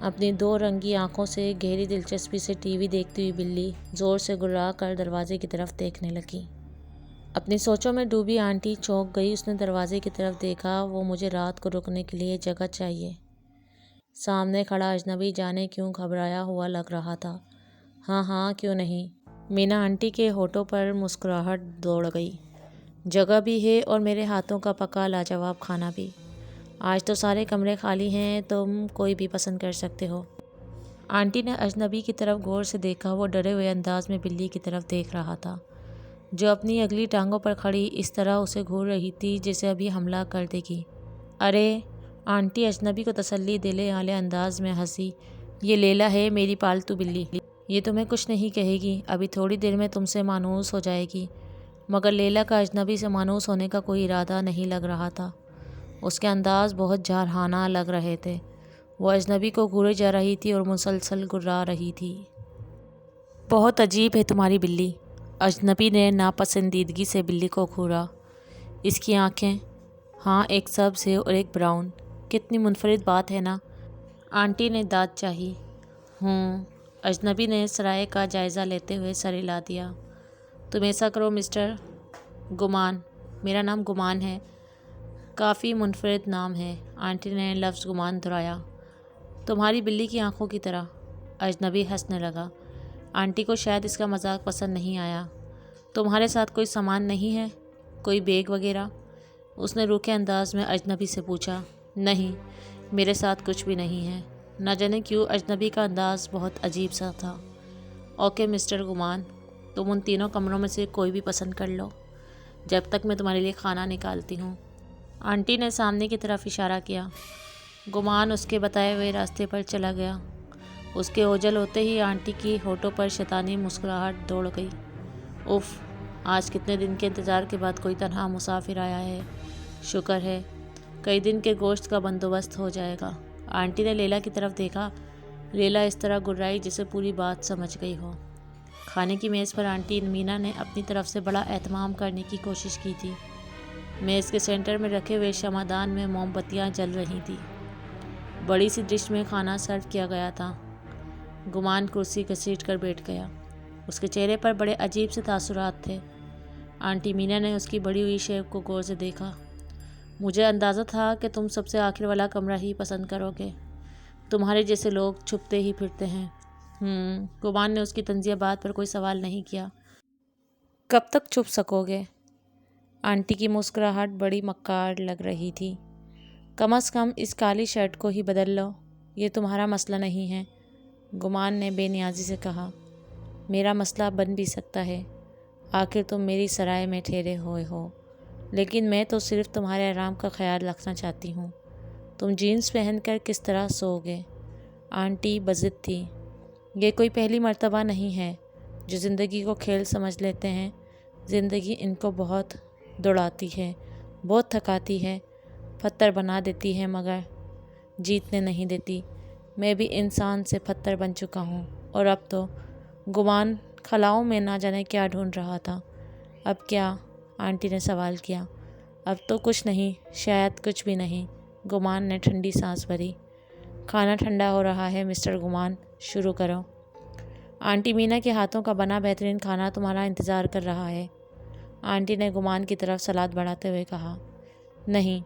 اپنی 2 رنگی آنکھوں سے گہری دلچسپی سے ٹی وی دیکھتی ہوئی بلی زور سے گرا کر دروازے کی طرف دیکھنے لگی۔ اپنی سوچوں میں ڈوبی آنٹی چونک گئی۔ اس نے دروازے کی طرف دیکھا۔ وہ مجھے رات کو رکنے کے لیے جگہ چاہیے۔ سامنے کھڑا اجنبی جانے کیوں گھبرایا ہوا لگ رہا تھا۔ ہاں ہاں کیوں نہیں۔ مینا آنٹی کے ہونٹوں پر مسکراہٹ دوڑ گئی۔ جگہ بھی ہے اور میرے ہاتھوں کا پکا لاجواب کھانا بھی۔ آج تو سارے کمرے خالی ہیں، تم کوئی بھی پسند کر سکتے ہو۔ آنٹی نے اجنبی کی طرف غور سے دیکھا۔ وہ ڈرے ہوئے انداز میں بلی کی طرف دیکھ رہا تھا، جو اپنی اگلی ٹانگوں پر کھڑی اس طرح اسے گھور رہی تھی جیسے ابھی حملہ کر دے گی۔ ارے! آنٹی اجنبی کو تسلی دینے والے انداز میں ہنسی۔ یہ لیلا ہے، میری پالتو بلی۔ یہ تمہیں کچھ نہیں کہے گی۔ ابھی تھوڑی دیر میں تم سے مانوس ہو جائے گی۔ مگر لیلا کا اجنبی سے مانوس ہونے کا کوئی ارادہ نہیں لگ رہا تھا۔ اس کے انداز بہت جارحانہ لگ رہے تھے۔ وہ اجنبی کو گھورے جا رہی تھی اور مسلسل گرا رہی تھی۔ بہت عجیب ہے تمہاری بلی۔ اجنبی نے ناپسندیدگی سے بلی کو گھورا۔ اس کی آنکھیں؟ ہاں، ایک سبز ہے اور ایک براؤن۔ کتنی منفرد بات ہے نا؟ آنٹی نے داد چاہی۔ اجنبی نے سرائے کا جائزہ لیتے ہوئے سر ہلا دیا۔ تم ایسا کرو مسٹر گمان۔ میرا نام گمان ہے۔ کافی منفرد نام ہے۔ آنٹی نے لفظ گمان دہرایا۔ تمہاری بلی کی آنکھوں کی طرح۔ اجنبی ہنسنے لگا۔ آنٹی کو شاید اس کا مذاق پسند نہیں آیا۔ تمہارے ساتھ کوئی سامان نہیں ہے؟ کوئی بیگ وغیرہ؟ اس نے روکھے انداز میں اجنبی سے پوچھا۔ نہیں، میرے ساتھ کچھ بھی نہیں ہے۔ نہ جانے کیوں اجنبی کا انداز بہت عجیب سا تھا۔ اوکے مسٹر گمان، تم ان تینوں کمروں میں سے کوئی بھی پسند کر لو، جب تک میں تمہارے لیے کھانا نکالتی ہوں۔ آنٹی نے سامنے کی طرف اشارہ کیا۔ گمان اس کے بتائے ہوئے راستے پر چلا گیا۔ اس کے اوجل ہوتے ہی آنٹی کی ہونٹوں پر شیطانی مسکراہٹ دوڑ گئی۔ اف! آج کتنے دن کے انتظار کے بعد کوئی تنہا مسافر آیا ہے۔ شکر ہے، کئی دن کے گوشت کا بندوبست ہو جائے گا۔ آنٹی نے لیلا کی طرف دیکھا۔ لیلا اس طرح گرائی جسے پوری بات سمجھ گئی ہو۔ کھانے کی میز پر آنٹی مینا نے اپنی طرف سے بڑا اہتمام کرنے کی کوشش کی تھی۔ میز کے سینٹر میں رکھے ہوئے شمعدان میں موم بتیاں جل رہی تھیں۔ بڑی سی ڈش میں کھانا سرو کیا گیا تھا۔ گمان کرسی گھسیٹ کر بیٹھ گیا۔ اس کے چہرے پر بڑے عجیب سے تاثرات تھے۔ آنٹی مینا نے اس کی بڑی ہوئی شیپ کو غور سے دیکھا۔ مجھے اندازہ تھا کہ تم سب سے آخر والا کمرہ ہی پسند کرو گے۔ تمہارے جیسے لوگ چھپتے ہی پھرتے ہیں۔ گمان نے اس کی طنزیہ بات پر کوئی سوال نہیں کیا۔ کب تک چھپ سکو گے؟ آنٹی کی مسکراہٹ بڑی مکار لگ رہی تھی۔ کم از کم اس کالی شرٹ کو ہی بدل لو۔ یہ تمہارا مسئلہ نہیں ہے، گمان نے بے نیازی سے کہا۔ میرا مسئلہ بن بھی سکتا ہے۔ آخر تم میری سرائے میں ٹھہرے ہوئے ہو، لیکن میں تو صرف تمہارے آرام کا خیال رکھنا چاہتی ہوں۔ تم جینس پہن کر کس طرح سو گے؟ آنٹی بضد تھی۔ یہ کوئی پہلی مرتبہ نہیں ہے جو زندگی کو کھیل سمجھ لیتے ہیں۔ زندگی ان کو بہت دوڑاتی ہے، بہت تھکاتی ہے، پتھر بنا دیتی ہے مگر جیتنے نہیں دیتی۔ میں بھی انسان سے پتھر بن چکا ہوں، اور اب تو گمان خلاؤں میں نہ جانے کیا ڈھونڈ رہا تھا۔ اب کیا؟ آنٹی نے سوال کیا۔ اب تو کچھ نہیں، شاید کچھ بھی نہیں۔ گمان نے ٹھنڈی سانس بھری۔ کھانا ٹھنڈا ہو رہا ہے مسٹر گمان، شروع کرو۔ آنٹی مینا کے ہاتھوں کا بنا بہترین کھانا تمہارا انتظار کر رہا ہے۔ آنٹی نے گمان کی طرف سلاد بڑھاتے ہوئے کہا۔ نہیں،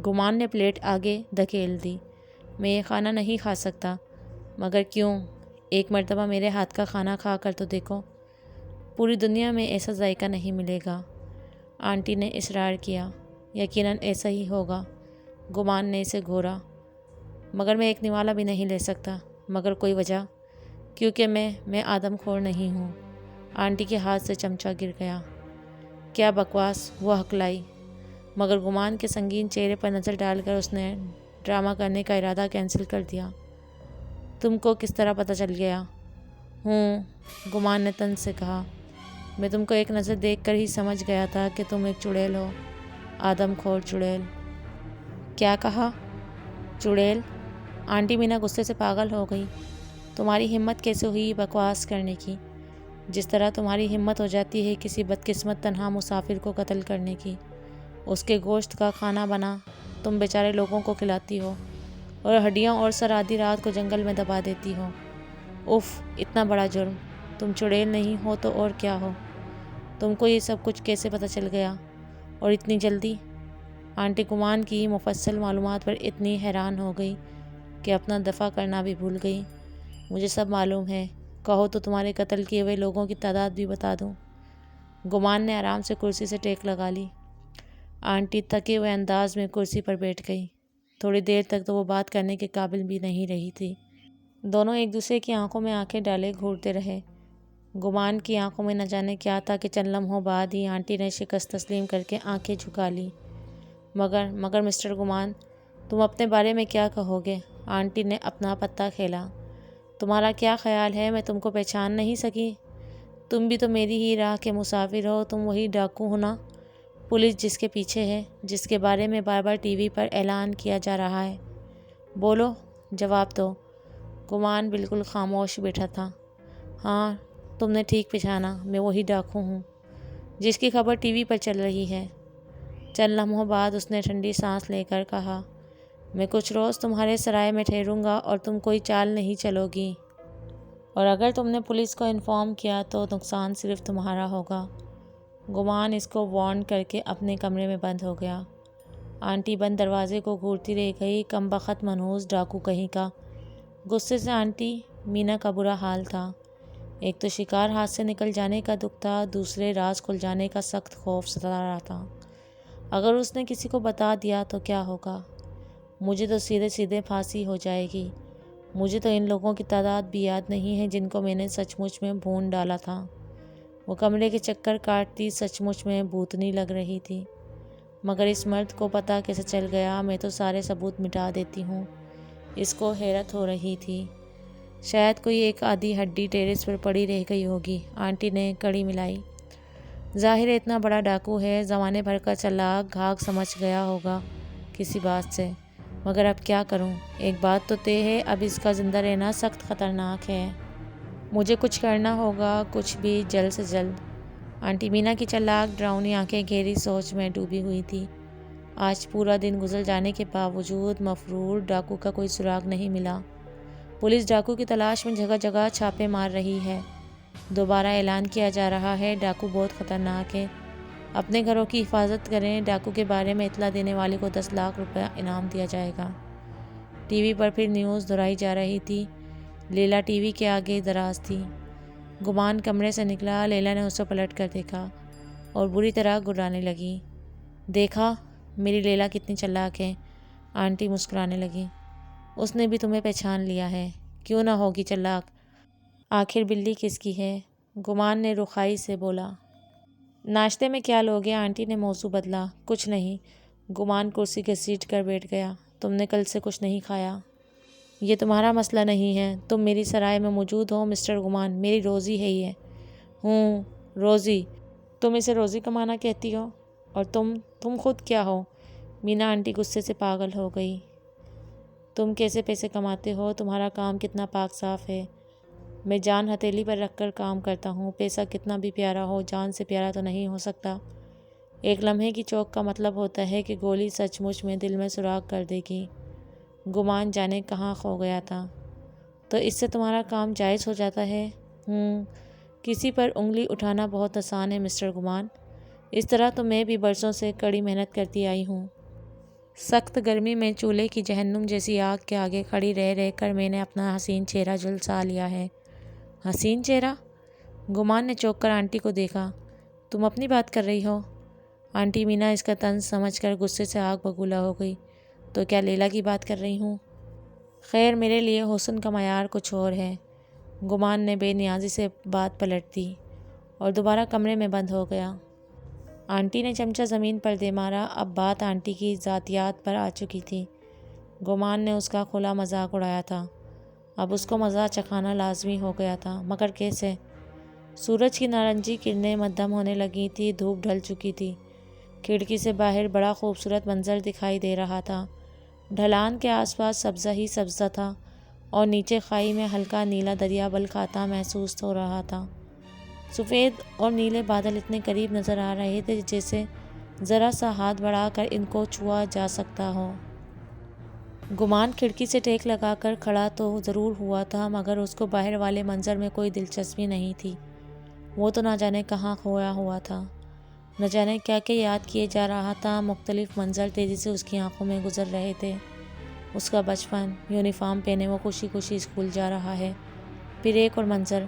گمان نے پلیٹ آگے دھکیل دی۔ میں یہ کھانا نہیں کھا سکتا۔ مگر کیوں؟ ایک مرتبہ میرے ہاتھ کا کھانا کھا کر تو دیکھو۔ پوری دنیا میں ایسا ذائقہ نہیں ملے گا۔ آنٹی نے اصرار کیا۔ یقیناً ایسا ہی ہوگا۔ گمان نے اسے گھورا۔ مگر میں ایک نوالا بھی نہیں لے سکتا۔ مگر کوئی وجہ؟ کیونکہ میں آدم خور نہیں ہوں۔ آنٹی کے ہاتھ سے چمچہ گر گیا۔ کیا بکواس! وہ ہکلائی۔ مگر گمان کے سنگین چہرے پر نظر ڈال کر اس نے ڈرامہ کرنے کا ارادہ کینسل کر دیا۔ تم کو کس طرح پتہ چل گیا؟ گمان نے طنز سے کہا۔ میں تم کو ایک نظر دیکھ کر ہی سمجھ گیا تھا کہ تم ایک چڑیل ہو، آدم خور چڑیل۔ کیا کہا؟ چڑیل؟ آنٹی مینا غصے سے پاگل ہو گئی۔ تمہاری ہمت کیسے ہوئی بکواس کرنے کی؟ جس طرح تمہاری ہمت ہو جاتی ہے کسی بدقسمت تنہا مسافر کو قتل کرنے کی۔ اس کے گوشت کا کھانا بنا تم بیچارے لوگوں کو کھلاتی ہو اور ہڈیاں اور سر آدھی رات کو جنگل میں دبا دیتی ہو۔ اف، اتنا بڑا جرم! تم چڑیل نہیں ہو تو اور کیا ہو؟ تم کو یہ سب کچھ کیسے پتہ چل گیا اور اتنی جلدی؟ آنٹی گمان کی مفصل معلومات پر اتنی حیران ہو گئی کہ اپنا دفاع کرنا بھی بھول گئی۔ مجھے سب معلوم ہے، کہو تو تمہارے قتل کیے ہوئے لوگوں کی تعداد بھی بتا دوں۔ گمان نے آرام سے کرسی سے ٹیک لگا لی۔ آنٹی تھکے ہوئے انداز میں کرسی پر بیٹھ گئی۔ تھوڑی دیر تک تو وہ بات کرنے کے قابل بھی نہیں رہی تھی۔ دونوں ایک دوسرے کی آنکھوں میں آنکھیں ڈالے گھورتے رہے۔ گمان کی آنکھوں میں نہ جانے کیا تھا کہ چند لمحوں بعد ہی آنٹی نے شکست تسلیم کر کے آنکھیں جھکا لی۔ مگر مسٹر گمان، تم اپنے بارے میں کیا کہو گے؟ آنٹی نے اپنا پتہ کھیلا۔ تمہارا کیا خیال ہے میں تم کو پہچان نہیں سکی؟ تم بھی تو میری ہی راہ کے مسافر ہو، تم وہی ڈاکو ہو نا؟ پولیس جس کے پیچھے ہے، جس کے بارے میں بار بار ٹی وی پر اعلان کیا جا رہا ہے۔ بولو، جواب دو۔ گمان بالکل خاموش بیٹھا تھا۔ ہاں، تم نے ٹھیک پہچانا، میں وہی ڈاکو ہوں جس کی خبر ٹی وی پر چل رہی ہے۔ چند لمحوں بعد اس نے ٹھنڈی سانس لے کر کہا، میں کچھ روز تمہارے سرائے میں ٹھہروں گا اور تم کوئی چال نہیں چلو گی، اور اگر تم نے پولیس کو انفارم کیا تو نقصان صرف تمہارا ہوگا۔ گمان اس کو وارن کر کے اپنے کمرے میں بند ہو گیا۔ آنٹی بند دروازے کو گھورتی رہ گئی۔ کم بخت منحوس ڈاکو کہیں کا! غصے سے آنٹی مینا کا برا حال تھا۔ ایک تو شکار ہاتھ سے نکل جانے کا دکھ تھا، دوسرے راز کھل جانے کا سخت خوف ستا رہا تھا۔ اگر اس نے کسی کو بتا دیا تو کیا ہوگا؟ مجھے تو سیدھے سیدھے پھانسی ہو جائے گی۔ مجھے تو ان لوگوں کی تعداد بھی یاد نہیں ہے جن کو میں نے سچ مچ میں بھون ڈالا تھا۔ وہ کمرے کے چکر کاٹتی سچ مچ میں بھوتنی لگ رہی تھی۔ مگر اس مرد کو پتہ کیسے چل گیا؟ میں تو سارے ثبوت مٹا دیتی ہوں۔ اس کو حیرت ہو رہی تھی۔ شاید کوئی ایک آدھی ہڈی ٹیرس پر پڑی رہ گئی ہوگی۔ آنٹی نے کڑی ملائی۔ ظاہر ہے اتنا بڑا ڈاکو ہے، زمانے بھر کا چلاک گھاگ سمجھ گیا ہوگا کسی بات سے۔ مگر اب کیا کروں؟ ایک بات تو طے ہے، اب اس کا زندہ رہنا سخت خطرناک ہے۔ مجھے کچھ کرنا ہوگا، کچھ بھی، جلد سے جلد۔ آنٹی مینا کی چالاک ڈراؤنی آنکھیں گہری سوچ میں ڈوبی ہوئی تھی۔ آج پورا دن گزر جانے کے باوجود مفرور ڈاکو کا کوئی سراغ نہیں ملا۔ پولیس ڈاکو کی تلاش میں جگہ جگہ چھاپے مار رہی ہے۔ دوبارہ اعلان کیا جا رہا ہے، ڈاکو بہت خطرناک ہے، اپنے گھروں کی حفاظت کریں۔ ڈاکو کے بارے میں اطلاع دینے والے کو 10 لاکھ روپے انعام دیا جائے گا۔ ٹی وی پر پھر نیوز دہرائی جا رہی تھی۔ لیلا ٹی وی کے آگے دراز تھی۔ گمان کمرے سے نکلا۔ لیلا نے اسے پلٹ کر دیکھا اور بری طرح گرانے لگی۔ دیکھا میری لیلا کتنی چالاک ہے؟ آنٹی مسکرانے لگی۔ اس نے بھی تمہیں پہچان لیا ہے، کیوں نہ ہوگی چالاک؟ آخر بلی کس کی ہے؟ گمان نے رخائی سے بولا۔ ناشتے میں کیا لوگے؟ آنٹی نے موضوع بدلا۔ کچھ نہیں۔ گمان کرسی گھسیٹ کر بیٹھ گیا۔ تم نے کل سے کچھ نہیں کھایا؟ یہ تمہارا مسئلہ نہیں ہے۔ تم میری سرائے میں موجود ہو مسٹر گمان، میری روزی ہے یہ۔ روزی؟ تم اسے روزی کمانا کہتی ہو؟ اور تم خود کیا ہو؟ مینا آنٹی غصے سے پاگل ہو گئی۔ تم کیسے پیسے کماتے ہو؟ تمہارا کام کتنا پاک صاف ہے؟ میں جان ہتھیلی پر رکھ کر کام کرتا ہوں۔ پیسہ کتنا بھی پیارا ہو، جان سے پیارا تو نہیں ہو سکتا۔ ایک لمحے کی چوک کا مطلب ہوتا ہے کہ گولی سچ مچ میں دل میں سراغ کر دے گی۔ گمان جانے کہاں کھو گیا تھا۔ تو اس سے تمہارا کام جائز ہو جاتا ہے؟ کسی پر انگلی اٹھانا بہت آسان ہے مسٹر گمان۔ اس طرح تو میں بھی برسوں سے کڑی محنت کرتی آئی ہوں۔ سخت گرمی میں چولہے کی جہنم جیسی آگ کے آگے کھڑی رہ رہ کر میں نے اپنا حسین چہرہ جھلسا لیا ہے۔ حسین چہرہ؟ گمان نے چونک کر آنٹی کو دیکھا۔ تم اپنی بات کر رہی ہو؟ آنٹی مینا اس کا طنز سمجھ کر غصے سے آگ بگولا ہو گئی۔ تو کیا لیلا کی بات کر رہی ہوں؟ خیر، میرے لیے حسن کا معیار کچھ اور ہے۔ گمان نے بے نیازی سے بات پلٹ دی اور دوبارہ کمرے میں بند ہو گیا۔ آنٹی نے چمچہ زمین پر دے مارا۔ اب بات آنٹی کی ذاتیات پر آ چکی تھی۔ گمان نے اس کا کھلا مذاق اڑایا تھا، اب اس کو مزہ چکھانا لازمی ہو گیا تھا۔ مگر کیسے؟ سورج کی نارنجی کرنیں مدھم ہونے لگی تھی، دھوپ ڈھل چکی تھی۔ کھڑکی سے باہر بڑا خوبصورت منظر دکھائی دے رہا تھا۔ ڈھلان کے آس پاس سبزہ ہی سبزہ تھا اور نیچے کھائی میں ہلکا نیلا دریا بل کھاتا محسوس ہو رہا تھا۔ سفید اور نیلے بادل اتنے قریب نظر آ رہے تھے جیسے ذرا سا ہاتھ بڑھا کر ان کو چھوا جا سکتا ہو۔ گمان کھڑکی سے ٹیک لگا کر کھڑا تو ضرور ہوا تھا، مگر اس کو باہر والے منظر میں کوئی دلچسپی نہیں تھی۔ وہ تو نہ جانے کہاں کھویا ہوا تھا، نہ جانے کیا کیا یاد کیے جا رہا تھا۔ مختلف منظر تیزی سے اس کی آنکھوں میں گزر رہے تھے۔ اس کا بچپن، یونیفارم پہنے وہ خوشی خوشی اسکول جا رہا ہے۔ پھر ایک اور منظر،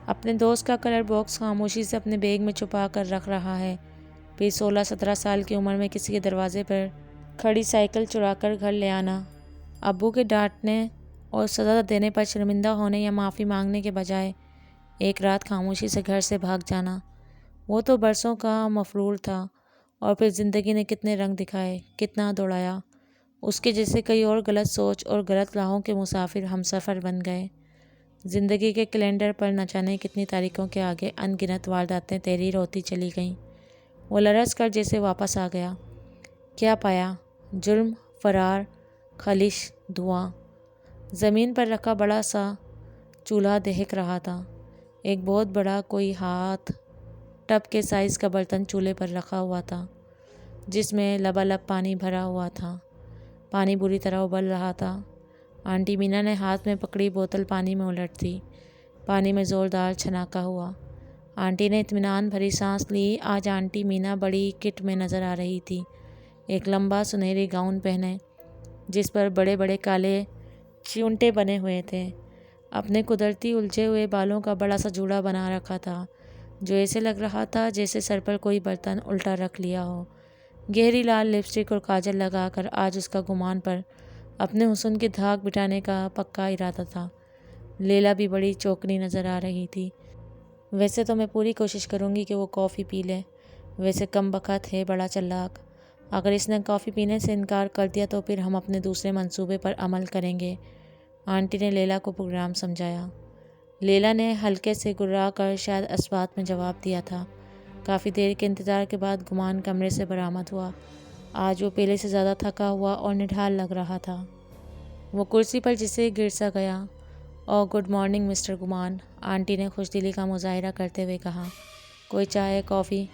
اپنے دوست کا کلر باکس خاموشی سے اپنے بیگ میں چھپا کر رکھ رہا ہے۔ پھر 16-17 سال کی عمر میں کسی کے دروازے پر کھڑی سائیکل چرا کر گھر لے آنا، ابو کے ڈانٹنے اور سزا دینے پر شرمندہ ہونے یا معافی مانگنے کے بجائے ایک رات خاموشی سے گھر سے بھاگ جانا۔ وہ تو برسوں کا مفعول تھا، اور پھر زندگی نے کتنے رنگ دکھائے، کتنا دوڑایا۔ اس کے جیسے کئی اور غلط سوچ اور غلط راہوں کے مسافر ہمسفر بن گئے۔ زندگی کے کیلنڈر پر نہ جانے کتنی تاریخوں کے آگے ان گنت وارداتیں تحریر ہوتی چلی گئیں۔ وہ لرز کر جیسے واپس آ گیا۔ کیا پایا؟ جرم، فرار، خلش، دھواں۔ زمین پر رکھا بڑا سا چولہا دہک رہا تھا۔ ایک بہت بڑا، کوئی ہاتھ ٹب کے سائز کا برتن چولہے پر رکھا ہوا تھا، جس میں لبالب پانی بھرا ہوا تھا۔ پانی بری طرح ابل رہا تھا۔ آنٹی مینا نے ہاتھ میں پکڑی بوتل پانی میں الٹ دی۔ پانی میں زوردار چھناکا ہوا۔ آنٹی نے اطمینان بھری سانس لی۔ آج آنٹی مینا بڑی کٹ میں نظر آ رہی تھی، ایک لمبا سنہری گاؤن پہنے، جس پر بڑے بڑے کالے چیونٹے بنے ہوئے تھے۔ اپنے قدرتی الجھے ہوئے بالوں کا بڑا سا جوڑا بنا رکھا تھا، جو ایسے لگ رہا تھا جیسے سر پر کوئی برتن الٹا رکھ لیا ہو۔ گہری لال لپسٹک اور کاجل لگا کر آج اس کا گمان پر اپنے حسن کی دھاک بٹھانے کا پکا ارادہ تھا۔ لیلا بھی بڑی چوکنی نظر آ رہی تھی۔ ویسے تو میں پوری کوشش کروں گی کہ وہ کافی پی لے، ویسے کم بخت ہے بڑا چلاک۔ اگر اس نے کافی پینے سے انکار کر دیا تو پھر ہم اپنے دوسرے منصوبے پر عمل کریں گے۔ آنٹی نے لیلا کو پروگرام سمجھایا۔ لیلا نے ہلکے سے گررا کر شاید اس بات میں جواب دیا تھا۔ کافی دیر کے انتظار کے بعد گمان کمرے سے برآمد ہوا۔ آج وہ پہلے سے زیادہ تھکا ہوا اور نڈھال لگ رہا تھا۔ وہ کرسی پر جسے گر سا گیا۔ اوہ گڈ مارننگ مسٹر گمان، آنٹی نے خوش دلی کا مظاہرہ کرتے ہوئے کہا۔ کوئی چائے، کافی؟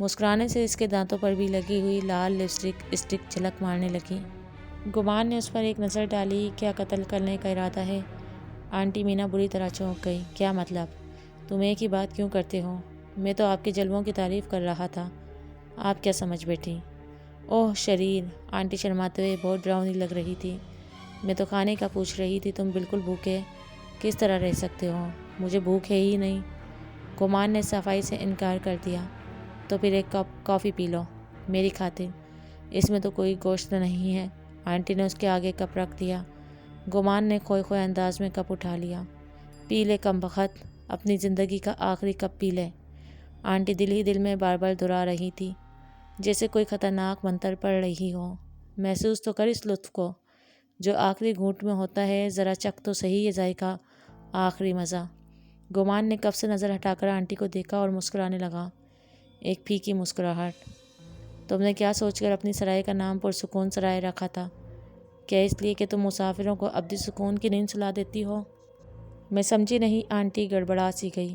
مسکرانے سے اس کے دانتوں پر بھی لگی ہوئی لال لپسٹک اسٹک جھلک مارنے لگی۔ گمان نے اس پر ایک نظر ڈالی۔ کیا قتل کرنے کا ارادہ ہے؟ آنٹی مینا بری طرح چونک گئی۔ کیا مطلب؟ تم ایک ہی بات کیوں کرتے ہو؟ میں تو آپ کے جلووں کی تعریف کر رہا تھا۔ آپ کیا سمجھ بیٹھی؟ اوہ شریر، آنٹی شرماتے ہوئے بہت ڈراؤنی لگ رہی تھی۔ میں تو کھانے کا پوچھ رہی تھی، تم بالکل بھوکے کس طرح رہ سکتے ہو؟ مجھے بھوک ہے ہی نہیں۔ گمان نے صفائی سے انکار کر دیا۔ تو پھر ایک کپ کافی پی لو، میری خاطر۔ اس میں تو کوئی گوشت نہیں ہے۔ آنٹی نے اس کے آگے کپ رکھ دیا۔ گمان نے کھوئے کھوئے انداز میں کپ اٹھا لیا۔ پی لے کم بخت، اپنی زندگی کا آخری کپ پی لے۔ آنٹی دل ہی دل میں بار بار دہرا رہی تھی، جیسے کوئی خطرناک منتر پڑھ رہی ہو۔ محسوس تو کر اس لطف کو جو آخری گھونٹ میں ہوتا ہے، ذرا چکھ تو صحیح یہ ذائقہ، آخری مزہ۔ گمان نے کپ سے نظر ہٹا کر آنٹی کو دیکھا اور مسکرانے لگا، ایک پھیکی مسکراہٹ۔ تم نے کیا سوچ کر اپنی سرائے کا نام پرسکون سرائے رکھا تھا؟ کیا اس لیے کہ تم مسافروں کو ابدی سکون کی نیند سلا دیتی ہو؟ میں سمجھی نہیں۔ آنٹی گڑبڑا سی گئی۔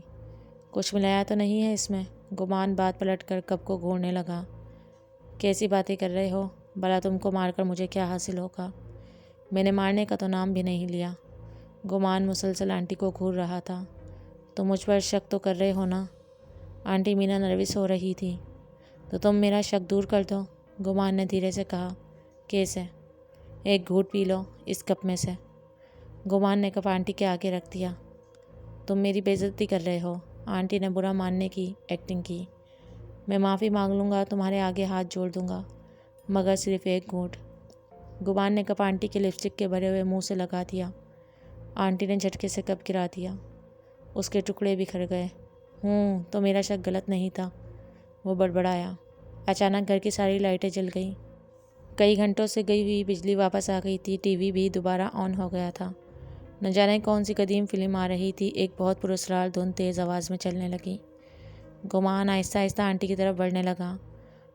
کچھ ملایا تو نہیں ہے اس میں؟ گمان بات پلٹ کر کپ کو گھوڑنے لگا۔ کیسی باتیں کر رہے ہو؟ بھلا تم کو مار کر مجھے کیا حاصل ہوگا؟ میں نے مارنے کا تو نام بھی نہیں لیا۔ گمان مسلسل آنٹی کو گھور رہا تھا۔ تم مجھ پر شک تو کر رہے ہو نا؟ آنٹی مینا نروس ہو رہی تھی۔ تو تم میرا شک دور کر دو، گمان نے دھیرے سے کہا۔ کیسے؟ ایک گھونٹ پی لو اس کپ میں سے۔ گمان نے کپ آنٹی کے آگے رکھ دیا۔ تم میری بے عزتی کر رہے ہو، آنٹی نے برا ماننے کی ایکٹنگ کی۔ میں معافی مانگ لوں گا، تمہارے آگے ہاتھ جوڑ دوں گا، مگر صرف ایک گھونٹ۔ گمان نے کپ آنٹی کے لپسٹک کے بھرے ہوئے منہ سے لگا دیا۔ آنٹی نے جھٹکے سے کپ گرا دیا۔ اس کے ٹکڑے بکھر گئے۔ تو میرا شک غلط نہیں تھا، وہ بڑبڑایا۔ اچانک گھر کی ساری لائٹیں جل گئیں۔ کئی گھنٹوں سے گئی ہوئی بجلی واپس آ گئی تھی۔ ٹی وی بھی دوبارہ آن ہو گیا تھا۔ نہ جانے کون سی قدیم فلم آ رہی تھی۔ ایک بہت پراسرار دھن تیز آواز میں چلنے لگی۔ گمان آہستہ آہستہ آنٹی کی طرف بڑھنے لگا۔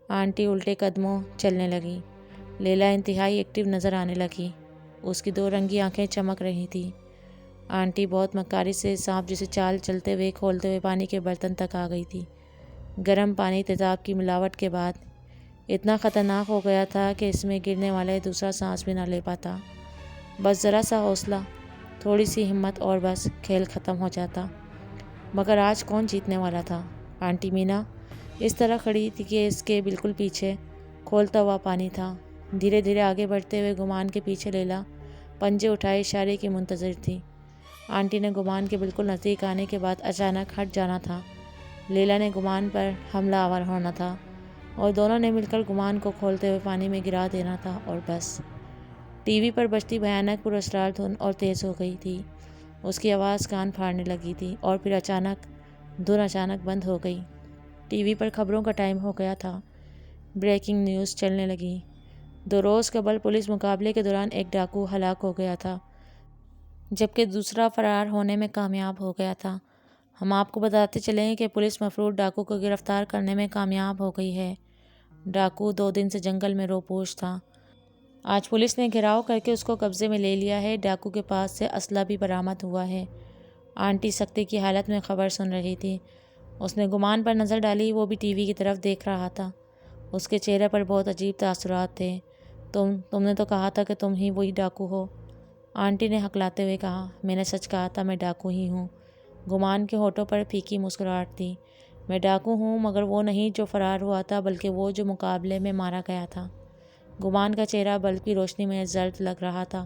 آنٹی الٹے قدموں چلنے لگی۔ لیلا انتہائی ایکٹیو نظر آنے لگی۔ اس کی دو رنگی آنکھیں چمک رہی تھیں۔ آنٹی بہت مکاری سے سانپ جیسے چال چلتے ہوئے کھولتے ہوئے پانی کے برتن تک آ گئی تھی۔ گرم پانی تیزاب کی ملاوٹ کے بعد اتنا خطرناک ہو گیا تھا کہ اس میں گرنے والے دوسرا سانس بھی نہ لے پاتا۔ بس ذرا سا حوصلہ، تھوڑی سی ہمت اور بس کھیل ختم ہو جاتا۔ مگر آج کون جیتنے والا تھا؟ آنٹی مینا اس طرح کھڑی تھی کہ اس کے بالکل پیچھے کھولتا ہوا پانی تھا۔ دھیرے دھیرے آگے بڑھتے ہوئے گمان کے پیچھے لیلا پنجے اٹھائے اشارے کی منتظر تھی۔ آنٹی نے گمان کے بالکل نزدیک آنے کے بعد اچانک ہٹ جانا تھا۔ لیلا نے گمان پر حملہ آور ہونا تھا اور دونوں نے مل کر گمان کو کھولتے ہوئے پانی میں گرا دینا تھا اور بس۔ ٹی وی پر بجتی بھیانک پراسرار دھن اور تیز ہو گئی تھی۔ اس کی آواز کان پھاڑنے لگی تھی اور پھر دھن اچانک بند ہو گئی۔ ٹی وی پر خبروں کا ٹائم ہو گیا تھا۔ بریکنگ نیوز چلنے لگی۔ 2 روز قبل پولیس مقابلے کے دوران ایک ڈاکو ہلاک ہو گیا تھا جبکہ دوسرا فرار ہونے میں کامیاب ہو گیا تھا۔ ہم آپ کو بتاتے چلیں کہ پولیس مفرور ڈاکو کو گرفتار کرنے میں کامیاب ہو گئی ہے۔ ڈاکو 2 دن سے جنگل میں روپوش تھا۔ آج پولیس نے گھیراؤ کر کے اس کو قبضے میں لے لیا ہے۔ ڈاکو کے پاس سے اسلحہ بھی برآمد ہوا ہے۔ آنٹی سکتے کی حالت میں خبر سن رہی تھی۔ اس نے گمان پر نظر ڈالی، وہ بھی ٹی وی کی طرف دیکھ رہا تھا۔ اس کے چہرے پر بہت عجیب تاثرات تھے۔ تم نے تو کہا تھا کہ تم ہی وہی ڈاکو ہو، آنٹی نے ہکلاتے ہوئے کہا۔ میں نے سچ کہا تھا، میں ڈاکو ہی ہوں۔ گمان کے ہونٹوں پر پھیکی مسکراہٹ تھی۔ میں ڈاکو ہوں مگر وہ نہیں جو فرار ہوا تھا، بلکہ وہ جو مقابلے میں مارا گیا تھا۔ گمان کا چہرہ بلب کی روشنی میں زرد لگ رہا تھا۔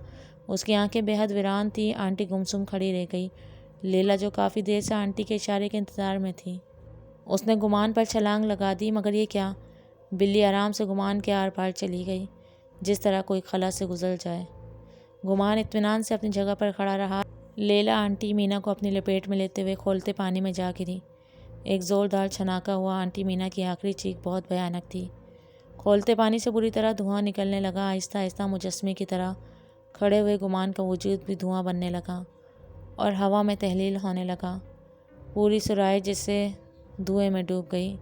اس کی آنکھیں بے حد ویران تھیں۔ آنٹی گمسم کھڑی رہ گئی۔ لیلا جو کافی دیر سے آنٹی کے اشارے کے انتظار میں تھی، اس نے گمان پر چھلانگ لگا دی۔ مگر یہ کیا؟ بلی آرام سے گمان کے آر پار چلی گئی، جس طرح کوئی خلا سے گزر جائے۔ گمان اطمینان سے اپنی جگہ پر کھڑا رہا۔ لیلا آنٹی مینا کو اپنی لپیٹ میں لیتے ہوئے کھولتے پانی میں جا گری۔ ایک زوردار چھناکا ہوا۔ آنٹی مینا کی آخری چیخ بہت بھیانک تھی۔ کھولتے پانی سے بری طرح دھواں نکلنے لگا۔ آہستہ آہستہ مجسمے کی طرح کھڑے ہوئے گمان کا وجود بھی دھواں بننے لگا اور ہوا میں تحلیل ہونے لگا۔ پوری سرائے جیسے دھوئیں میں ڈوب گئی۔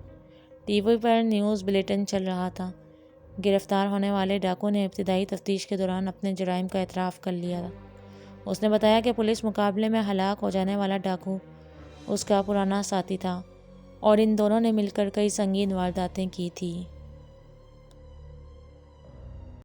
ٹی وی پر نیوز بلیٹن چل رہا تھا۔ گرفتار ہونے والے ڈاکو نے ابتدائی تفتیش کے دوران اپنے جرائم کا اعتراف کر لیا۔ اس نے بتایا کہ پولیس مقابلے میں ہلاک ہو جانے والا ڈاکو اس کا پرانا ساتھی تھا اور ان دونوں نے مل کر کئی سنگین وارداتیں کی تھیں۔